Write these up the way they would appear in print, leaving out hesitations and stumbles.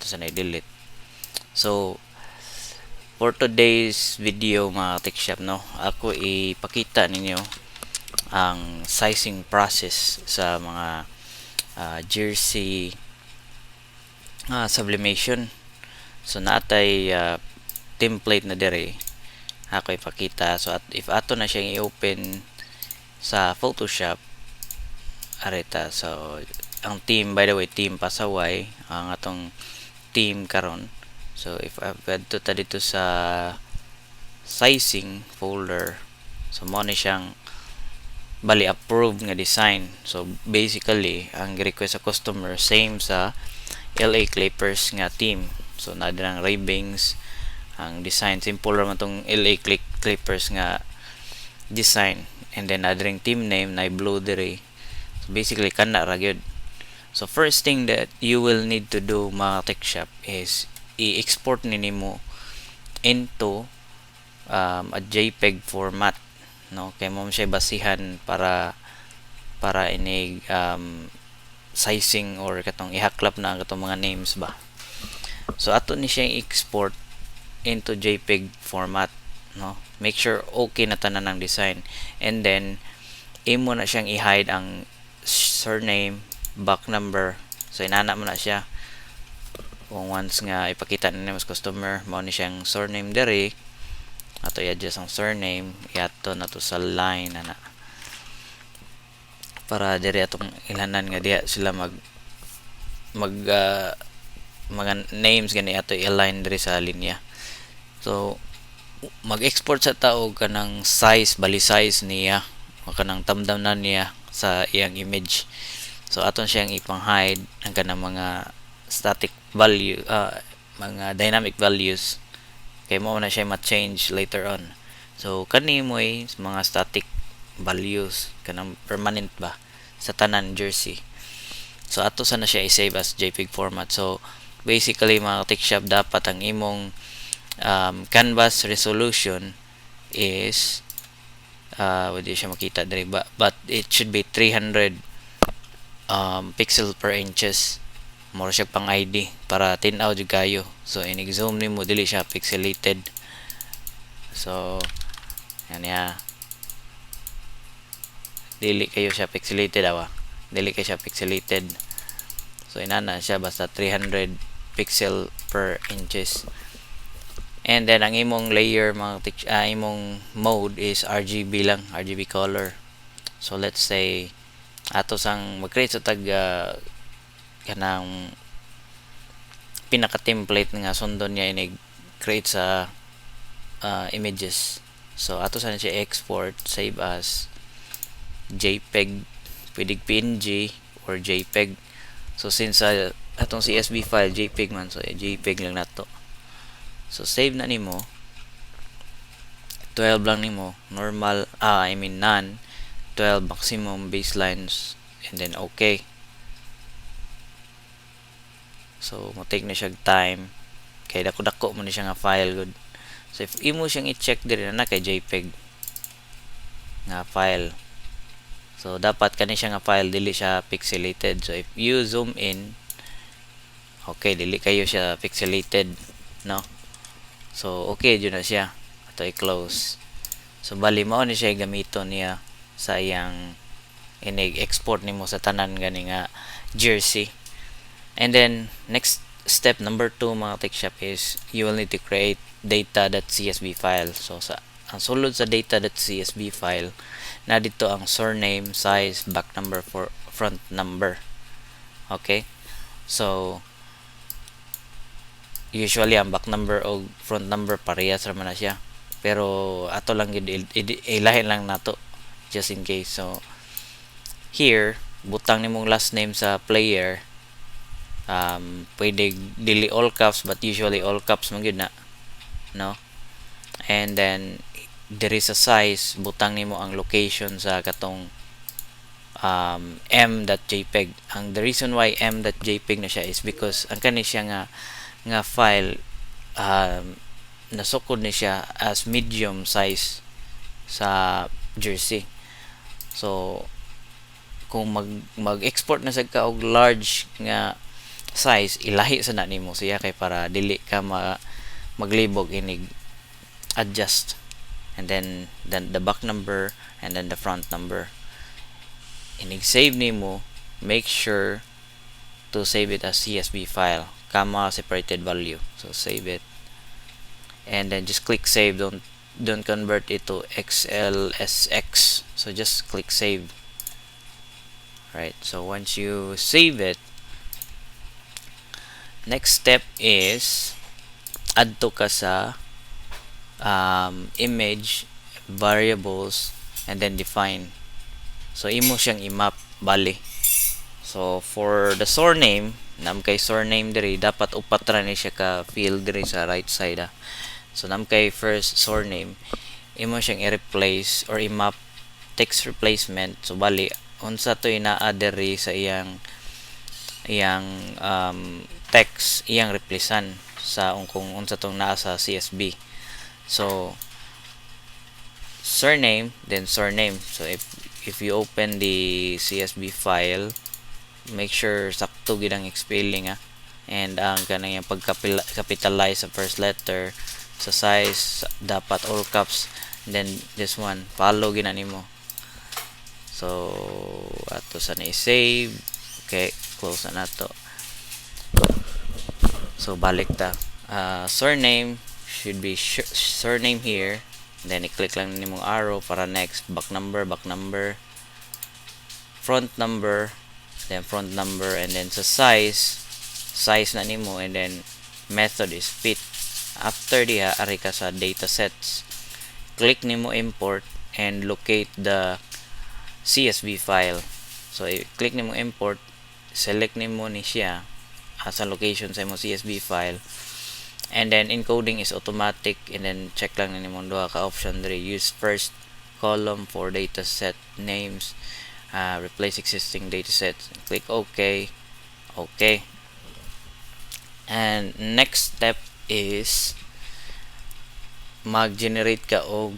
sa na-delete. So for today's video mga tech shop, no, ako ipakita ninyo ang sizing process sa mga jersey sublimation. So natay template na dire ako ipakita. So if ato na siyang i-open sa Photoshop areta, so ang team, by the way, team pasaway ang atong team karon. So if I've to ta dito sa sizing folder, so mo ni siyang bali approved nga design. So basically ang request sa customer same sa LA Clippers nga team. So na ang Ray-Bans ang design, simple ra man tong LA Clippers nga design, and then adring team name na blue dire. So basically kana ra gyud. So first thing that you will need to do mga tech shop is i-export nimo into a JPEG format, no, kay mo siya basihan para inig sizing or katong ihaklap na katong mga names ba. So ato ni siya i-export into JPEG format, no, make sure okay na tanan ng design, and then imo na siyang i-hide ang surname, back number. So inana mo na siya kung once nga ipakita na sa customer mo ni siyang surname diri, ato i-adjust ang surname, iato na to sa line ana para diri atong ilhanan nga diha sila mga names gani ato i-align diri sa linya. So mag-export sa tao kanang size, bali size niya o kanang tamdamnan niya sa iyang image. So aton siyang ipang-hide ang kanang mga static value, mga dynamic values, kay mo na siya ma-change later on. So kani mo mga static values kanang permanent ba sa tanan jersey. So ato sana siya i-save as JPEG format. So basically mga tech shop, dapat ang imong canvas resolution is hindi siya makita diri ba, but it should be 300 pixel per inches. Mura siya pang ID para tinaw jud kayo. So inig-zoom nimo dili siya pixelated. So yan ya, dili kayo siya pixelated dili kayo siya pixelated. So inana siya basta 300 pixel per inches. And then ang imong layer imong mode is RGB lang, RGB color. So let's say ato sang mag-create sa tag kanang pinaka template nga sundon niya create sa images. So ato sana siya export, save as JPEG, pwede PNG or JPEG. So since atong CSV file JPEG man, so JPEG lang nato. So save na nimo, 12 lang nimo, normal, none, 12 maximum baselines, and then okay. So mo take na siya time kay dako-dako mo ni siya nga file good. So if imo siyang i-check diri na kay JPEG nga file, so dapat kani siya nga file dili siya pixelated. So if you zoom in, okay, dili kayo siya pixelated, no. So okay jud na siya, ato i-close. So bali mao ni siya gamiton niya sa iyang inig-export nimo sa tanan gani nga jersey. And then next step number 2 mga tech shop is you will need to create data.csv file. So ang sulod sa data.csv file na dito ang surname, size, back number, for front number. Okay, so usually ang back number o front number parehas ra man na siya, pero ato lang ilahin lang nato just in case. So here butang nimong last name sa player, pwede dili all caps but usually all caps man gyud na, no. And then there is a size, butang nimo ang location sa katong m.jpg. Ang the reason why m.jpg na siya is because ang kani siya nga file nasukod ni siya as medium size sa jersey. So kung mag-export na sad ka og large nga size ilahi sa na nimo siya kay para dili ka maglibog inig adjust, and then the back number and then the front number. Inig save nimo, make sure to save it as CSV file, comma separated value. So save it, and then just click save. Don't convert it to XLSX. So just click save. Right. So once you save it, next step is add to ka sa image variables and then define. So imo siyang i-map bali. So for the surname, nam kay surname diri dapat upat ra ni siya ka field diri sa right side. So nam kay first surname, imo siyang i-replace or i-map text replacement. So bali unsa to inaa diri sa iyang text iyang replacean sa kung unsa tong naa sa CSV. So surname, then surname. So if you open the CSV file, make sure sakto gid ang spelling and ang kanang pagkapitalize sa first letter, sa size dapat all caps, and then this one follow gina nimo. So ato sa ni save. Okay, close na nato. So balik ta, surname should be surname here, then i-click lang nimong arrow para next back number, front number, then front number, and then sa size na nimo, and then method is fit. After diha ari ka sa data sets, click nimo import and locate the CSV file. So click nimo import, select nimo ni siya sa location sa imo CSV file, and then encoding is automatic, and then check lang na nimo duha ka option diri. Use first column for data set names, replace existing datasets, click OK. And next step is mag-generate ka og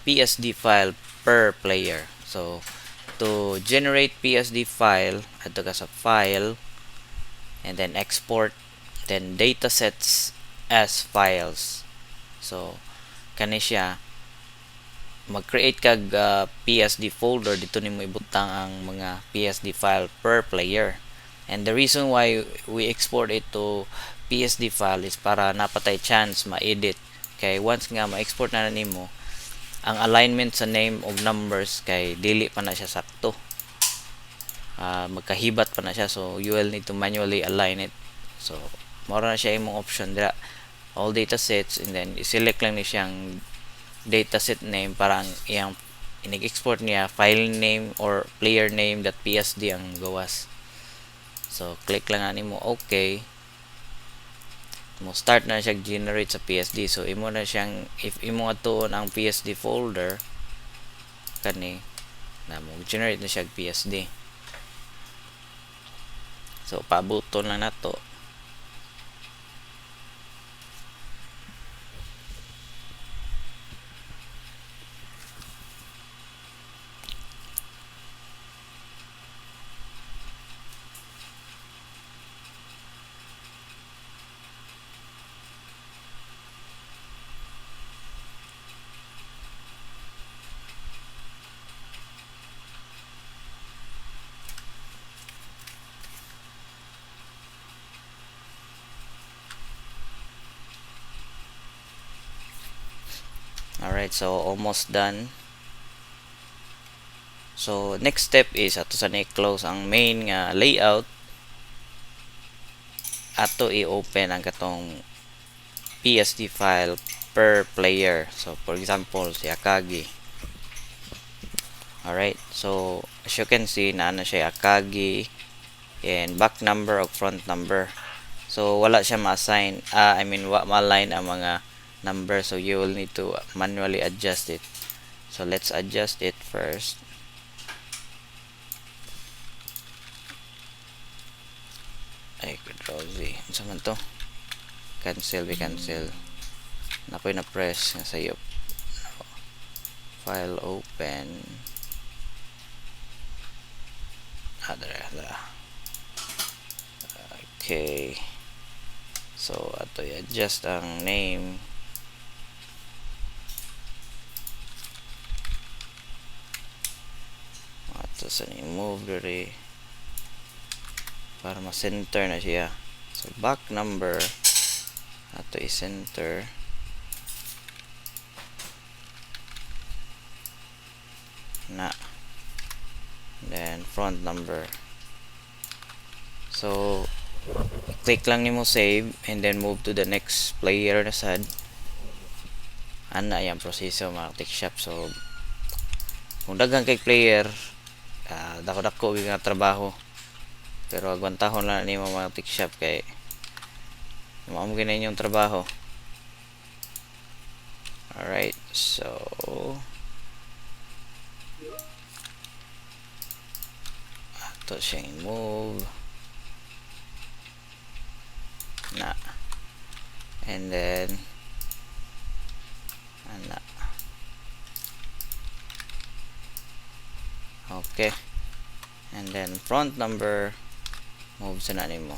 PSD file per player. So to generate PSD file, ato ka sa file, and then export, then datasets as files. So kani siya, mag-create kag PSD folder, dito nimo ibutang ang mga PSD file per player. And the reason why we export it to PSD file is para napatay chance ma-edit. Kay once nga ma-export na nimo, ang alignment sa name og numbers kay dili pa na siya sakto. Magkahibat pa na siya, so you will need to manually align it. So mao na siya imong option dira, all datasets, and then i-select lang ni siyang dataset name para ang iyang inig-export niya file name or player name.psd ang gawas. So click lang na nimo OK. Mo start na siya generate sa PSD. So imo na siyang, if imo atuon ang PSD folder kani na mo generate na siya PSD. So pabuton lang nato. Alright, so almost done. So next step is ato sa ni-close ang main nga layout. Ato i-open ang katong PSD file per player. So for example, si Akagi. Alright, so as you can see, naana siya Akagi and back number o front number. So wala siya ma-assign, ma-align ang mga number, so you will need to manually adjust it. So let's adjust it first. Ay, Control Z. Ano man to? Cancel, cancel. Nakoy na press nga sayo. File open. Dara. Okay. So ato i-adjust ang name. Ato sa ni-move diri para ma-center na siya. So back number ato i-center. Na. Then front number. So click lang nimo save and then move to the next player na sad. Ana yung proseso mga TechShop. So kung daghang kay player, dako-dako gyud nga trabaho. Pero agwantahon lang nimo mga TechShop kay mao gyud na inyong trabaho. Alright, so ato siyang move na, and then ana. Okay, and then front number move sa na nimo.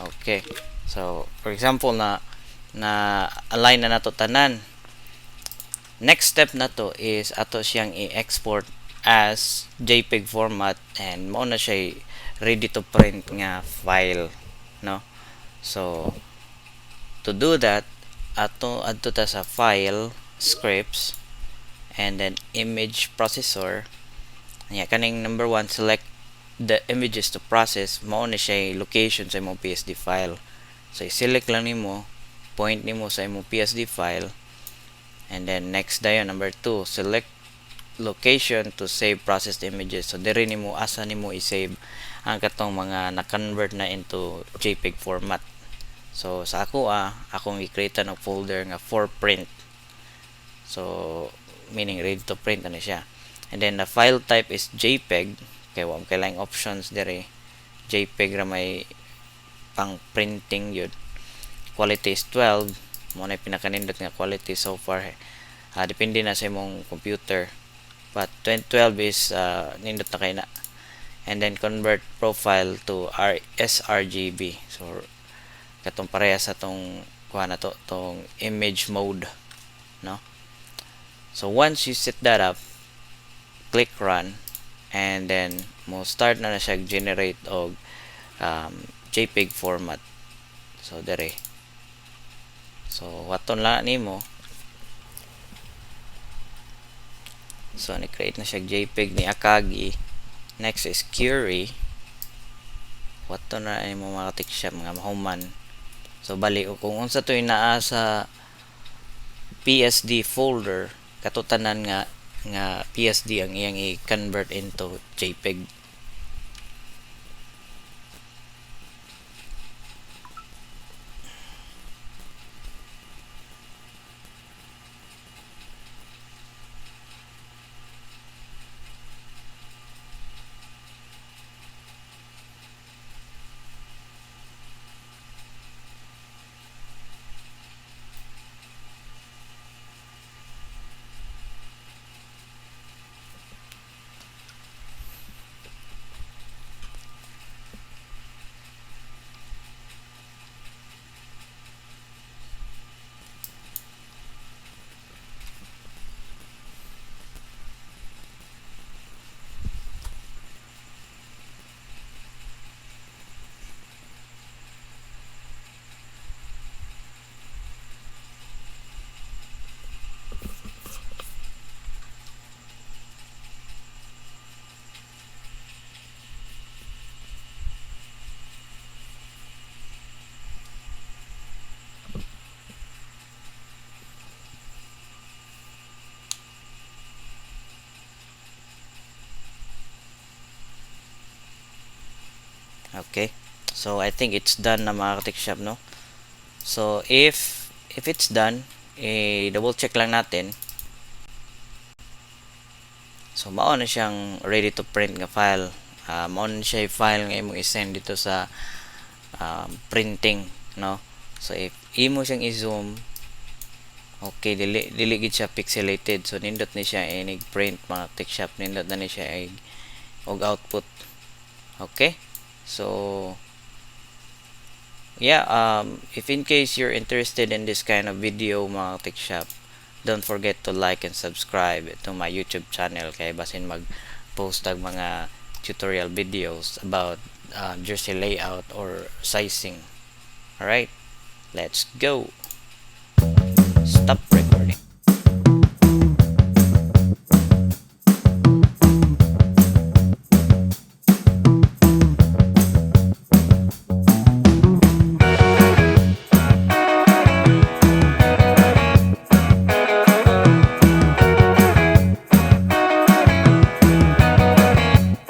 Okay, so for example na align na nato tanan. Next step na to is ato siyang i-export as JPEG format and mao na siya ready to print nga file, no? So to do that, adto ta sa file, scripts, and then image processor. Nya kaning number 1, select the images to process. Mao na siya location sa imong PSD file. So i-select lang nimo, point nimo sa imong PSD file, and then next dayon number 2, select location to save processed images. So diri nimo asa nimo i-save ang katong mga na-convert na into JPEG format. So sa ako akong i-create ng folder nga for print. So meaning ready to print na siya. And then the file type is JPEG. Kay wa kailang options diri. JPEG ra may pang printing yun. Quality is 12. Mo na pinakanindot nga quality so far. Depende na sa imong computer. But 2012 is nindot na kay na. And then convert profile to sRGB. So katong pareha sa tong kuha na to, tong image mode, no? So once you set that up, click run, and then mo start na siya generate og JPEG format. So dere. So waton la nimo. So ni-create na siya JPEG ni Akagi. Next is query. Waton na nimo mga TechShop mga mahuman. So bali kung unsa to naa sa PSD folder, katutanan nga PSD ang iyang i-convert into JPEG. Okay, so I think it's done na mga TechShop, no? So if it's done, double check lang natin. So mao na siyang ready to print nga file. Mao na siya file nga imong i-send dito sa printing, no? So if imo siyang i-zoom, okay, dili gid siya pixelated. So nindot ni siya inig print mga TechShop, nindot na ni siya og output. Okay? So Yeah, if in case you're interested in this kind of video mga tech shop, don't forget to like and subscribe to my YouTube channel kay basin mag-post ang mga tutorial videos about jersey layout or sizing. Alright, let's go. Stop recording.